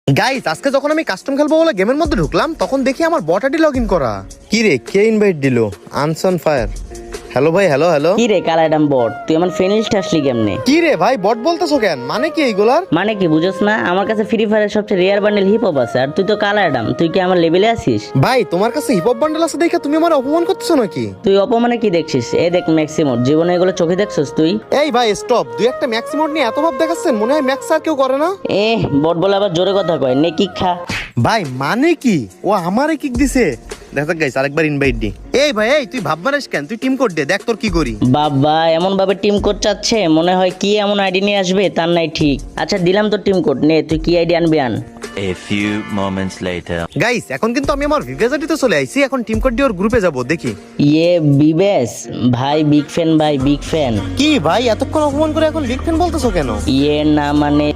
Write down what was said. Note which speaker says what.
Speaker 1: Guys আজকে যখন আমি কাস্টম খেলবো বলে গেমের মধ্যে ঢুকলাম তখন দেখি আমার বট আইডি লগ ইন করা। কি রে, কে ইনভাইট দিল? আনসন ফায়ার। হ্যালো ভাই, হ্যালো হ্যালো।
Speaker 2: কি রে কালাডাম বট, তুই আমার ফ্রেন্ড লিস্টে আসলি কেমনে?
Speaker 1: কি রে ভাই, বট বলতেছো কেন? মানে কি এইগুলার?
Speaker 2: মানে কি বুঝছ না? আমার কাছে ফ্রি ফায়ারের সবচেয়ে রেয়ার বান্ডেল হিপ হপ আছে, আর তুই তো কালাডাম, তুই কি আমার লেভেলে আছিস?
Speaker 1: ভাই তোমার কাছে হিপ হপ বান্ডেল আছে দেখে তুমি আমার অপমান করতেছো নাকি?
Speaker 2: তুই অপমানে কি দেখছিস? এই দেখ ম্যাক্সিমোর, জীবনে এগুলো চোখে দেখছিস তুই?
Speaker 1: এই ভাই স্টপ, দুই একটা ম্যাক্সিমোড নিয়ে এত ভাব দেখাচ্ছেন, মনে হয় ম্যাক্স আর কেউ করে না।
Speaker 2: বট বলে আবার জোরে কথা কয়, নে কিক খা।
Speaker 1: ভাই মানে কি, ও আমারে কিক দিছে? দেখ গাইস আরেকবার ইনভাইট দি। এই ভাই এই তুই ভাব মারিস কেন? তুই টিম কোড দে, দেখ তোর কি করি।
Speaker 2: বাবা এমন ভাবে টিম কোড চাচ্ছে, মনে হয় কি এমন আইডি নিয়ে আসবে তার নাই ঠিক। আচ্ছা দিলাম তোর টিম কোড, নে তুই কি আইডি আনবি আন।
Speaker 3: A few moments later.
Speaker 1: Guys এখন কিন্তু আমি আমার ভিভেজাটিতে চলে আইছি, এখন টিম কোড দিয়ে ওর গ্রুপে যাব, দেখি।
Speaker 2: বিবেশ ভাই, বিগ ফ্যান ভাই, বিগ ফ্যান।
Speaker 1: কি ভাই এতক্ষণ অপমান করে এখন বিগ ফ্যান বলতেছো কেন?
Speaker 2: না মানে